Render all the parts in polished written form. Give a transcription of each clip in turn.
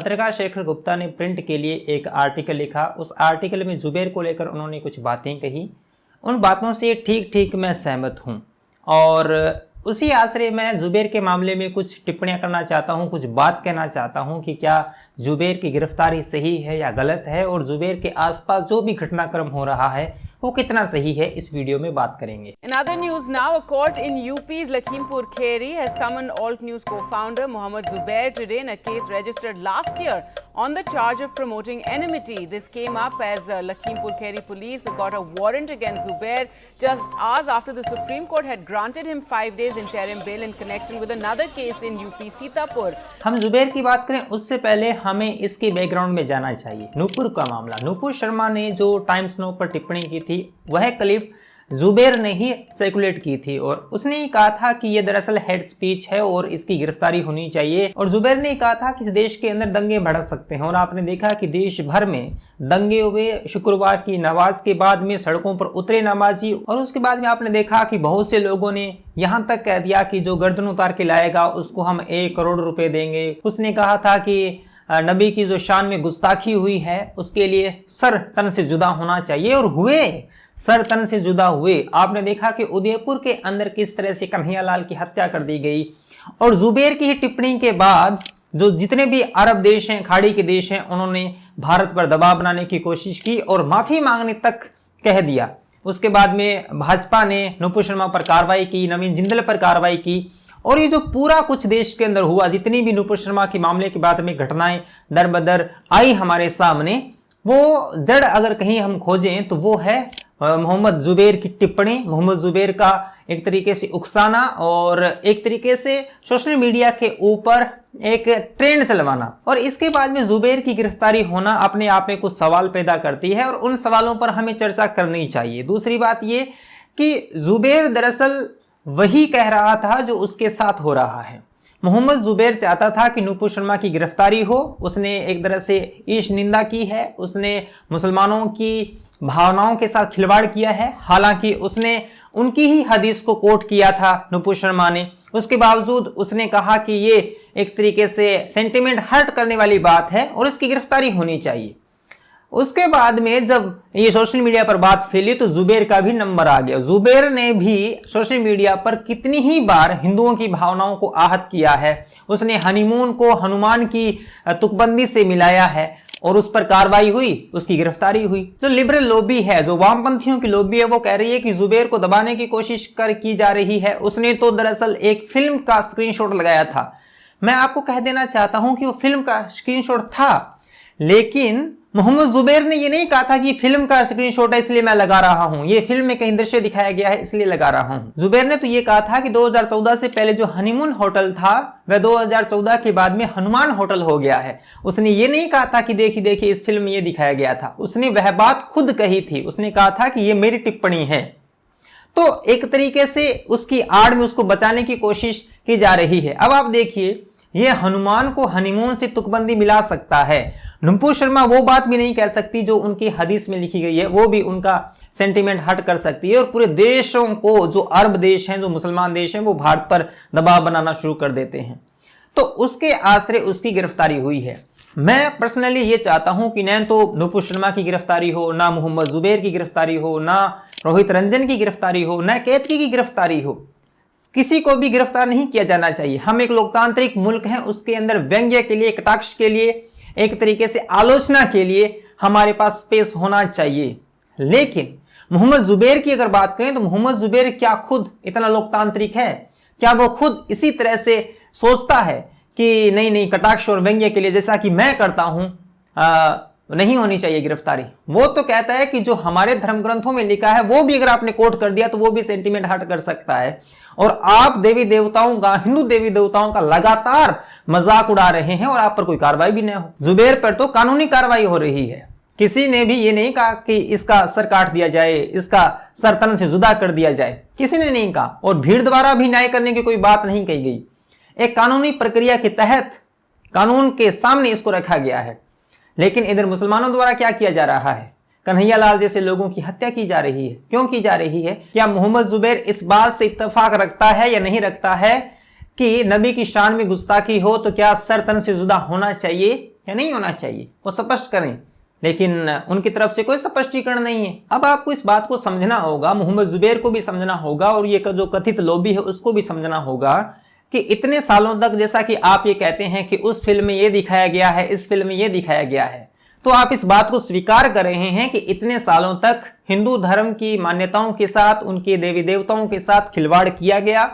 पत्रकार शेखर गुप्ता ने प्रिंट के लिए एक आर्टिकल लिखा। उस आर्टिकल में जुबैर को लेकर उन्होंने कुछ बातें कही। उन बातों से ठीक ठीक मैं सहमत हूं और उसी आश्रय में जुबैर के मामले में कुछ टिप्पणियां करना चाहता हूं, कुछ बात कहना चाहता हूं कि क्या जुबैर की गिरफ्तारी सही है या गलत है और जुबैर के आसपास जो भी घटनाक्रम हो रहा है वो कितना सही है, इस वीडियो में बात करेंगे। In other news now, a court in UP's Lakhimpur Kheri has summoned Alt News co-founder Mohammad Zubair today in a case registered last year on the charge of promoting enmity. This came up as Lakhimpur Kheri police got a warrant against Zubair just hours after the Supreme Court had granted him 5 days interim bail in connection with another case in UP Sitapur. हम जुबैर की बात करें उससे पहले हमें इसके background में जाना चाहिए। नूपुर का मामला, नूपुर शर्मा ने जो टाइम्स नाउ पर टिप्पणी की थी वह क्लिप जुबैर ने ही सर्कुलेट की थी और उसने ही कहा था कि यह दरअसल हेड स्पीच है और इसकी गिरफ्तारी होनी चाहिए। और जुबैर ने कहा था कि इस देश के अंदर दंगे भड़क सकते हैं और आपने देखा कि देश भर में दंगे हुए। शुक्रवार की नमाज के बाद में सड़कों पर उतरे नमाजी और उसके बाद में आपने देखा कि बहुत से लोगों ने यहां तक कह दिया कि जो गर्दन उतार के लाएगा उसको हम 1 करोड़ रुपए देंगे। उसने कहा था कि नबी की जो शान में गुस्ताखी हुई है उसके लिए सर तन से जुदा होना चाहिए और हुए, सर तन से जुदा हुए। आपने देखा कि उदयपुर के अंदर किस तरह से कन्हैयालाल की हत्या कर दी गई और जुबैर की टिप्पणी के बाद जो जितने भी अरब देश हैं, खाड़ी के देश हैं, उन्होंने भारत पर दबाव बनाने की कोशिश की और माफी मांगने तक कह दिया। उसके बाद में भाजपा ने नुपुर शर्मा पर कार्रवाई की, नवीन जिंदल पर कार्रवाई की और ये जो पूरा कुछ देश के अंदर हुआ, जितनी भी नुपुर शर्मा के मामले के बाद में घटनाएं दर बदर आई हमारे सामने, वो जड़ अगर कहीं हम खोजें तो वो है मोहम्मद जुबैर की टिप्पणी, मोहम्मद जुबैर का एक तरीके से उकसाना और एक तरीके से सोशल मीडिया के ऊपर एक ट्रेंड चलवाना। और इसके बाद में जुबैर की गिरफ्तारी होना अपने आप में कुछ सवाल पैदा करती है और उन सवालों पर हमें चर्चा करनी चाहिए। दूसरी बात ये कि जुबैर दरअसल वही कह रहा था जो उसके साथ हो रहा है। मोहम्मद जुबैर चाहता था कि नुपुर शर्मा की गिरफ्तारी हो। उसने एक तरह से ईश निंदा की है, उसने मुसलमानों की भावनाओं के साथ खिलवाड़ किया है। हालांकि उसने उनकी ही हदीस को कोट किया था नुपुर शर्मा ने, उसके बावजूद उसने कहा कि ये एक तरीके से सेंटिमेंट हर्ट करने वाली बात है और इसकी गिरफ्तारी होनी चाहिए। उसके बाद में जब ये सोशल मीडिया पर बात फैली तो जुबैर का भी नंबर आ गया। जुबैर ने भी सोशल मीडिया पर कितनी ही बार हिंदुओं की भावनाओं को आहत किया है। उसने हनीमून को हनुमान की तुकबंदी से मिलाया है और उस पर कार्रवाई हुई, उसकी गिरफ्तारी हुई। जो लिबरल लॉबी है, जो वामपंथियों की लॉबी है, वो कह रही है कि जुबैर को दबाने की कोशिश की जा रही है। उसने तो दरअसल एक फिल्म का स्क्रीनशॉट लगाया था। मैं आपको कह देना चाहता हूं कि वो फिल्म का स्क्रीनशॉट था, लेकिन मोहम्मद जुबैर ने ये नहीं कहा था कि फिल्म का स्क्रीनशॉट है इसलिए मैं लगा रहा हूं, ये फिल्म में कहीं दृश्य दिखाया गया है इसलिए लगा रहा हूं। जुबैर ने तो ये कहा था कि 2014 से पहले जो हनीमून होटल था वह 2014 के बाद में हनुमान होटल हो गया है। उसने ये नहीं कहा था कि देखिए इस फिल्म में ये दिखाया गया था। उसने वह बात खुद कही थी। उसने कहा था कि ये मेरी टिप्पणी है। तो एक तरीके से उसकी आड़ में उसको बचाने की कोशिश की जा रही है। अब आप देखिए, ये हनुमान को हनीमून से तुकबंदी मिला सकता है। नुपुर शर्मा वो बात भी नहीं कह सकती जो उनकी हदीस में लिखी गई है, वो भी उनका सेंटिमेंट हट कर सकती है और पूरे देशों को, जो अरब देश हैं, जो मुसलमान देश हैं, वो भारत पर दबाव बनाना शुरू कर देते हैं। तो उसके आश्रय उसकी गिरफ्तारी हुई है। मैं पर्सनली ये चाहता हूं कि न तो नुपुर शर्मा की गिरफ्तारी हो, ना मोहम्मद जुबैर की गिरफ्तारी हो, ना रोहित रंजन की गिरफ्तारी हो, ना केतकी की गिरफ्तारी हो। किसी को भी गिरफ्तार नहीं किया जाना चाहिए। हम एक लोकतांत्रिक मुल्क हैं, उसके अंदर व्यंग्य के लिए, कटाक्ष के लिए, एक तरीके से आलोचना के लिए हमारे पास स्पेस होना चाहिए। लेकिन मोहम्मद जुबैर की अगर बात करें तो मोहम्मद जुबैर क्या खुद इतना लोकतांत्रिक है? क्या वो खुद इसी तरह से सोचता है कि नहीं कटाक्ष और व्यंग्य के लिए, जैसा कि मैं करता हूं, नहीं होनी चाहिए गिरफ्तारी? वो तो कहता है कि जो हमारे धर्म ग्रंथों में लिखा है वो भी अगर आपने कोट कर दिया तो वो भी सेंटिमेंट हर्ट कर सकता है। और आप देवी देवताओं का, हिंदू देवी देवताओं का लगातार मजाक उड़ा रहे हैं और आप पर कोई कार्रवाई भी न हो। जुबैर पर तो कानूनी कार्रवाई हो रही है। किसी ने भी ये नहीं कहा कि इसका सर काट दिया जाए, इसका सर तन से जुदा कर दिया जाए, किसी ने नहीं कहा। और भीड़ द्वारा भी न्याय करने की कोई बात नहीं कही गई। एक कानूनी प्रक्रिया के तहत कानून के सामने इसको रखा गया है। लेकिन इधर मुसलमानों द्वारा क्या किया जा रहा है? कन्हैयालाल जैसे लोगों की हत्या की जा रही है। क्यों की जा रही है? क्या मोहम्मद जुबैर इस बात से इत्तेफाक रखता है या नहीं रखता है कि नबी की शान में गुस्ताखी हो तो क्या सर तन से जुदा होना चाहिए? या नहीं होना चाहिए, वो स्पष्ट करें। लेकिन उनकी तरफ से कोई स्पष्टीकरण नहीं है। अब आपको इस बात को समझना होगा, मोहम्मद जुबैर को भी समझना होगा और ये जो कथित लॉबी है उसको भी समझना होगा कि इतने सालों तक, जैसा कि आप ये कहते हैं कि उस फिल्म में ये दिखाया गया है, इस फिल्म में ये दिखाया गया है, तो आप इस बात को स्वीकार कर रहे हैं कि इतने सालों तक हिंदू धर्म की मान्यताओं के साथ, उनके देवी देवताओं के साथ खिलवाड़ किया गया,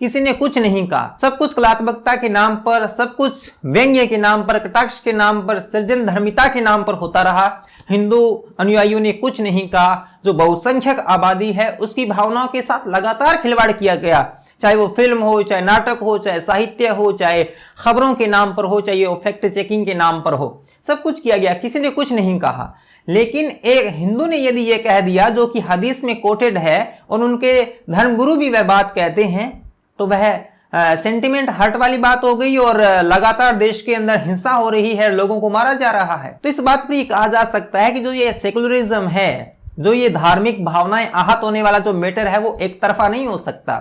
किसी ने कुछ नहीं कहा। सब कुछ कलात्मकता के नाम पर, सब कुछ व्यंग्य के नाम पर, कटाक्ष के नाम पर, सृजन धर्मिता के नाम पर होता रहा। हिंदू अनुयायियों ने कुछ नहीं कहा। जो बहुसंख्यक आबादी है उसकी भावनाओं के साथ लगातार खिलवाड़ किया गया, चाहे वो फिल्म हो, चाहे नाटक हो, चाहे साहित्य हो, चाहे खबरों के नाम पर हो, चाहे वो फैक्ट चेकिंग के नाम पर हो, सब कुछ किया गया, किसी ने कुछ नहीं कहा। लेकिन एक हिंदू ने यदि ये कह दिया जो कि हदीस में कोटेड है और उनके धर्मगुरु भी वह बात कहते हैं, तो वह सेंटिमेंट हर्ट वाली बात हो गई और लगातार देश के अंदर हिंसा हो रही है, लोगों को मारा जा रहा है। तो इस बात पर यह कहा जा सकता है कि जो ये सेकुलरिज्म है, जो ये धार्मिक भावनाएं आहत होने वाला जो मैटर है, वो एक तरफा नहीं हो सकता।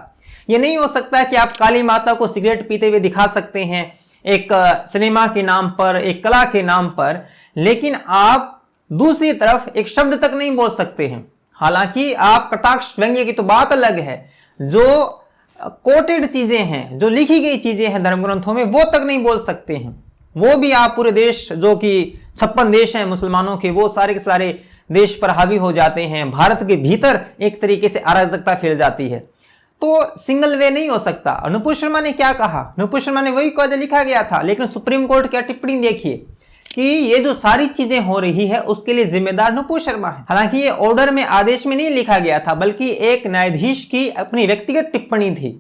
ये नहीं हो सकता कि आप काली माता को सिगरेट पीते हुए दिखा सकते हैं एक सिनेमा के नाम पर, एक कला के नाम पर, लेकिन आप दूसरी तरफ एक शब्द तक नहीं बोल सकते हैं। हालांकि आप कटाक्ष व्यंग्य की तो बात अलग है, जो कोटेड चीजें हैं, जो लिखी गई चीजें हैं धर्म ग्रंथों में, वो तक नहीं बोल सकते हैं। वो भी आप पूरे देश, जो कि 56 देश हैं मुसलमानों के, वो सारे के सारे देश पर हावी हो जाते हैं। भारत के भीतर एक तरीके से अराजकता फैल जाती है। तो सिंगल वे नहीं हो सकता। नुपुर शर्मा ने क्या कहा? नुपुर शर्मा ने वही कहा जो लिखा गया था, लेकिन सुप्रीम कोर्ट की टिप्पणी देखिए कि ये जो सारी चीजें हो रही है उसके लिए जिम्मेदार नुपुर शर्मा है। हालांकि ये ऑर्डर में, आदेश में नहीं लिखा गया था, बल्कि एक न्यायाधीश की अपनी व्यक्तिगत टिप्पणी थी।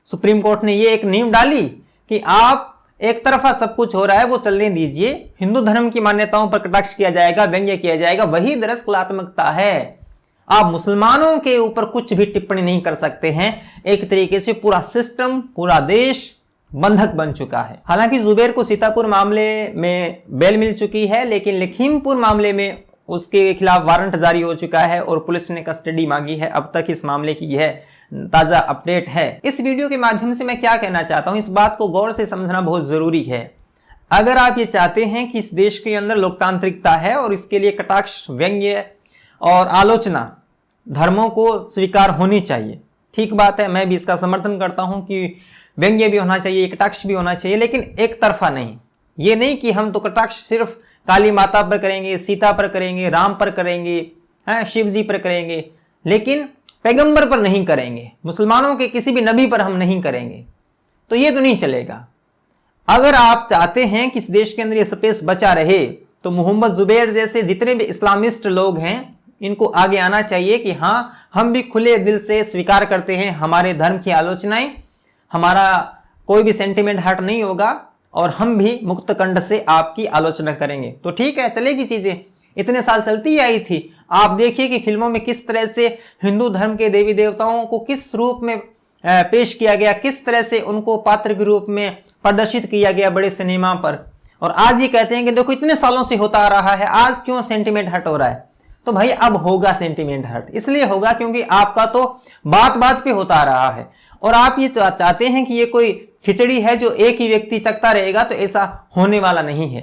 सुप्रीम कोर्ट ने ये एक नींव डाली कि आप एक तरफा सब कुछ हो रहा है वो चलने दीजिए, हिंदू धर्म की मान्यताओं पर कटाक्ष किया जाएगा, व्यंग्य किया जाएगा, वही दरअसल कलात्मकता है। आप मुसलमानों के ऊपर कुछ भी टिप्पणी नहीं कर सकते हैं। एक तरीके से पूरा सिस्टम, पूरा देश बंधक बन चुका है। हालांकि जुबैर को सीतापुर मामले में बेल मिल चुकी है, लेकिन लखीमपुर मामले में उसके खिलाफ वारंट जारी हो चुका है और पुलिस ने कस्टडी मांगी है। अब तक इस मामले की यह ताजा अपडेट है। इस वीडियो के माध्यम से मैं क्या कहना चाहता हूं, इस बात को गौर से समझना बहुत जरूरी है। अगर आप ये चाहते हैं कि इस देश के अंदर लोकतांत्रिकता है और इसके लिए कटाक्ष, व्यंग्य और आलोचना धर्मों को स्वीकार होनी चाहिए, ठीक बात है, मैं भी इसका समर्थन करता हूं कि व्यंग्य भी होना चाहिए, कटाक्ष भी होना चाहिए, लेकिन एक तरफा नहीं। ये नहीं कि हम तो कटाक्ष सिर्फ काली माता पर करेंगे, सीता पर करेंगे, राम पर करेंगे, शिव जी पर करेंगे, लेकिन पैगंबर पर नहीं करेंगे, मुसलमानों के किसी भी नबी पर हम नहीं करेंगे, तो ये तो नहीं चलेगा। अगर आप चाहते हैं कि इस देश के अंदर ये स्पेस बचा रहे, तो मोहम्मद जुबैर जैसे जितने भी इस्लामिस्ट लोग हैं, इनको आगे आना चाहिए कि हाँ, हम भी खुले दिल से स्वीकार करते हैं हमारे धर्म की आलोचनाएं, हमारा कोई भी सेंटिमेंट हर्ट नहीं होगा और हम भी मुक्त कंठ से आपकी आलोचना करेंगे। तो ठीक है, चलेगी चीजें, इतने साल चलती ही आई थी। आप देखिए कि फिल्मों में किस तरह से हिंदू धर्म के देवी देवताओं को किस रूप में पेश किया गया, किस तरह से उनको पात्र के रूप में प्रदर्शित किया गया बड़े सिनेमा पर। और आज ये कहते हैं कि देखो इतने सालों से होता आ रहा है, आज क्यों सेंटिमेंट हर्ट हो रहा है? तो भाई अब होगा सेंटिमेंट हर्ट, इसलिए होगा क्योंकि आपका तो बात बात पे होता आ रहा है और आप ये चाहते हैं कि ये कोई खिचड़ी है जो एक ही व्यक्ति चखता रहेगा, तो ऐसा होने वाला नहीं है।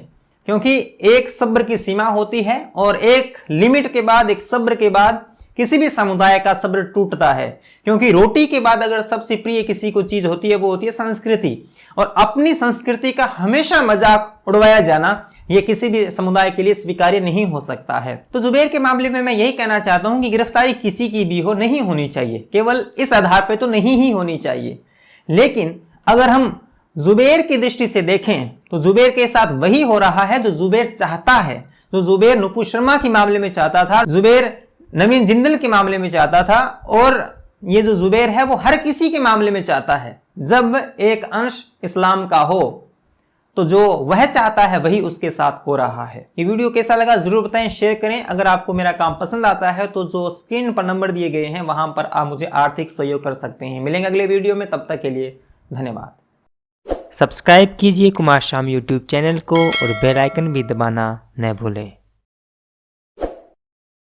क्योंकि एक सब्र की सीमा होती है और एक लिमिट के बाद, एक सब्र के बाद किसी भी समुदाय का सब्र टूटता है। क्योंकि रोटी के बाद अगर सबसे प्रिय किसी को चीज होती है, वो होती है संस्कृति, और अपनी संस्कृति का हमेशा मजाक उड़वाया जाना ये किसी भी समुदाय के लिए स्वीकार्य नहीं हो सकता है। तो जुबैर के मामले में मैं यही कहना चाहता हूं कि गिरफ्तारी किसी की भी हो, नहीं होनी चाहिए, केवल इस आधार पर तो नहीं ही होनी चाहिए। लेकिन अगर हम जुबैर की दृष्टि से देखें तो जुबैर के साथ वही हो रहा है जो जुबैर चाहता है, जो जुबैर नुपुर शर्मा के मामले में चाहता था, जुबैर नवीन जिंदल के मामले में चाहता था, और ये जो जुबैर है वो हर किसी के मामले में चाहता है। जब एक अंश इस्लाम का हो तो जो वह चाहता है वही उसके साथ हो रहा है। ये वीडियो कैसा लगा जरूर बताएं, शेयर करें। अगर आपको मेरा काम पसंद आता है तो जो स्क्रीन पर नंबर दिए गए हैं वहां पर आप मुझे आर्थिक सहयोग कर सकते हैं। मिलेंगे अगले वीडियो में, तब तक के लिए धन्यवाद। सब्सक्राइब कीजिए कुमार शाम यूट्यूब चैनल को और बेल आइकन भी दबाना न भूलें।